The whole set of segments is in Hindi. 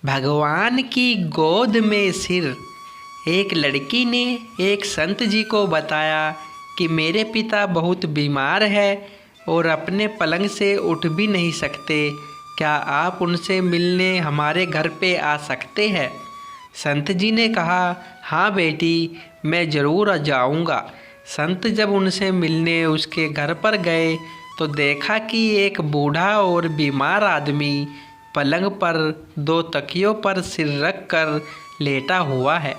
भगवान की गोद में सिर। एक लड़की ने एक संत जी को बताया कि मेरे पिता बहुत बीमार है और अपने पलंग से उठ भी नहीं सकते, क्या आप उनसे मिलने हमारे घर पे आ सकते हैं? संत जी ने कहा, हाँ बेटी, मैं ज़रूर जाऊंगा। संत जब उनसे मिलने उसके घर पर गए तो देखा कि एक बूढ़ा और बीमार आदमी पलंग पर दो तकियों पर सिर रख कर लेटा हुआ है,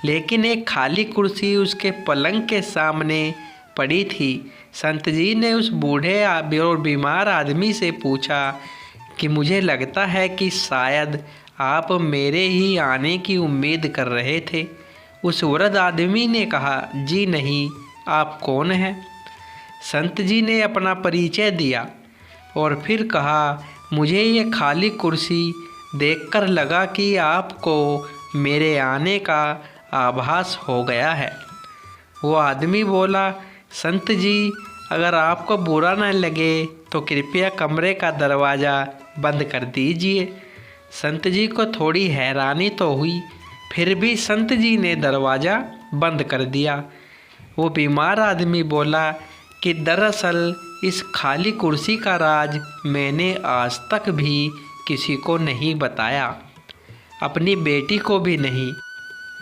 लेकिन एक खाली कुर्सी उसके पलंग के सामने पड़ी थी। संत जी ने उस बूढ़े और बीमार आदमी से पूछा कि मुझे लगता है कि शायद आप मेरे ही आने की उम्मीद कर रहे थे। उस वृद्ध आदमी ने कहा, जी नहीं, आप कौन हैं? संत जी ने अपना परिचय दिया और फिर कहा, मुझे ये खाली कुर्सी देखकर लगा कि आपको मेरे आने का आभास हो गया है। वो आदमी बोला, संत जी, अगर आपको बुरा न लगे तो कृपया कमरे का दरवाज़ा बंद कर दीजिए। संत जी को थोड़ी हैरानी तो हुई, फिर भी संत जी ने दरवाज़ा बंद कर दिया। वो बीमार आदमी बोला कि दरअसल इस खाली कुर्सी का राज मैंने आज तक भी किसी को नहीं बताया, अपनी बेटी को भी नहीं।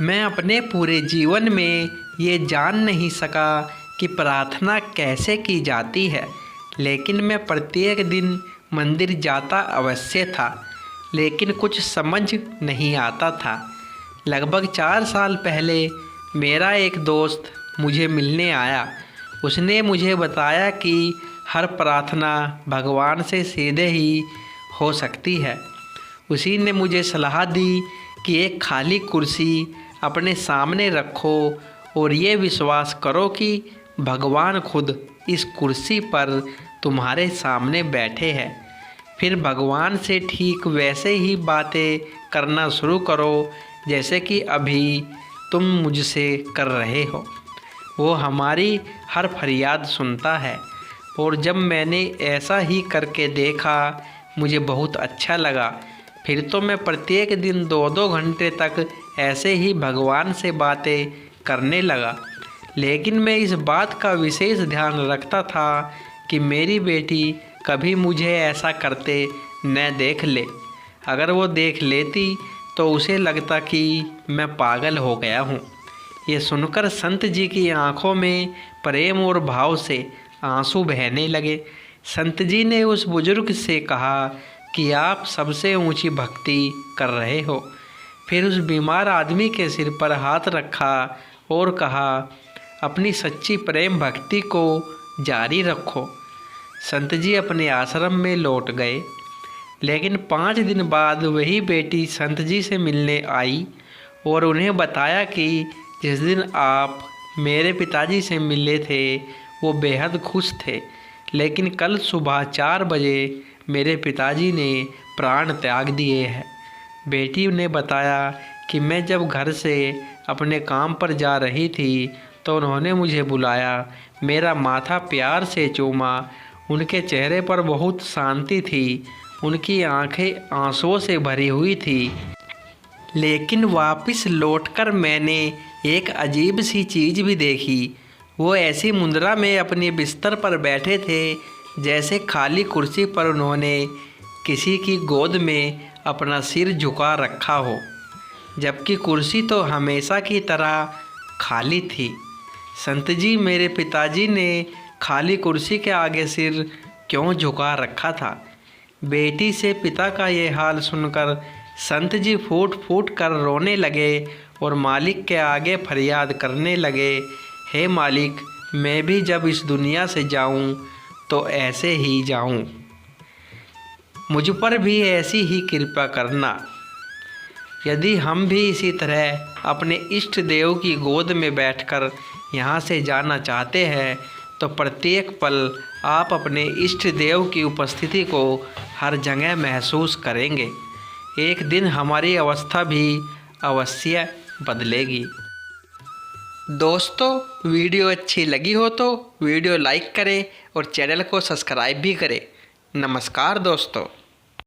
मैं अपने पूरे जीवन में ये जान नहीं सका कि प्रार्थना कैसे की जाती है, लेकिन मैं प्रत्येक दिन मंदिर जाता अवश्य था, लेकिन कुछ समझ नहीं आता था। लगभग 4 साल पहले मेरा एक दोस्त मुझे मिलने आया। उसने मुझे बताया कि हर प्रार्थना भगवान से सीधे ही हो सकती है। उसी ने मुझे सलाह दी कि एक खाली कुर्सी अपने सामने रखो और ये विश्वास करो कि भगवान खुद इस कुर्सी पर तुम्हारे सामने बैठे हैं। फिर भगवान से ठीक वैसे ही बातें करना शुरू करो जैसे कि अभी तुम मुझसे कर रहे हो। वो हमारी हर फरियाद सुनता है। और जब मैंने ऐसा ही करके देखा, मुझे बहुत अच्छा लगा। फिर तो मैं प्रत्येक दिन 2-2 घंटे तक ऐसे ही भगवान से बातें करने लगा। लेकिन मैं इस बात का विशेष ध्यान रखता था कि मेरी बेटी कभी मुझे ऐसा करते न देख ले। अगर वो देख लेती तो उसे लगता कि मैं पागल हो गया हूँ। ये सुनकर संत जी की आंखों में प्रेम और भाव से आंसू बहने लगे। संत जी ने उस बुजुर्ग से कहा कि आप सबसे ऊंची भक्ति कर रहे हो। फिर उस बीमार आदमी के सिर पर हाथ रखा और कहा, अपनी सच्ची प्रेम भक्ति को जारी रखो। संत जी अपने आश्रम में लौट गए, लेकिन 5 दिन बाद वही बेटी संत जी से मिलने आई और उन्हें बताया कि जिस दिन आप मेरे पिताजी से मिले थे वो बेहद खुश थे, लेकिन कल सुबह 4 बजे मेरे पिताजी ने प्राण त्याग दिए हैं। बेटी ने बताया कि मैं जब घर से अपने काम पर जा रही थी तो उन्होंने मुझे बुलाया, मेरा माथा प्यार से चूमा। उनके चेहरे पर बहुत शांति थी, उनकी आंखें आंसुओं से भरी हुई थी। लेकिन वापस लौटकर मैंने एक अजीब सी चीज़ भी देखी। वो ऐसी मुद्रा में अपने बिस्तर पर बैठे थे जैसे खाली कुर्सी पर उन्होंने किसी की गोद में अपना सिर झुका रखा हो, जबकि कुर्सी तो हमेशा की तरह खाली थी। संत जी, मेरे पिताजी ने खाली कुर्सी के आगे सिर क्यों झुका रखा था? बेटी से पिता का ये हाल सुनकर संत जी फूट फूट कर रोने लगे और मालिक के आगे फरियाद करने लगे, हे मालिक, मैं भी जब इस दुनिया से जाऊं तो ऐसे ही जाऊं। मुझ पर भी ऐसी ही कृपा करना। यदि हम भी इसी तरह अपने इष्ट देव की गोद में बैठकर यहाँ से जाना चाहते हैं तो प्रत्येक पल आप अपने इष्ट देव की उपस्थिति को हर जगह महसूस करेंगे। एक दिन हमारी अवस्था भी अवश्य बदलेगी। दोस्तों, वीडियो अच्छी लगी हो तो वीडियो लाइक करें और चैनल को सब्सक्राइब भी करें। नमस्कार दोस्तों।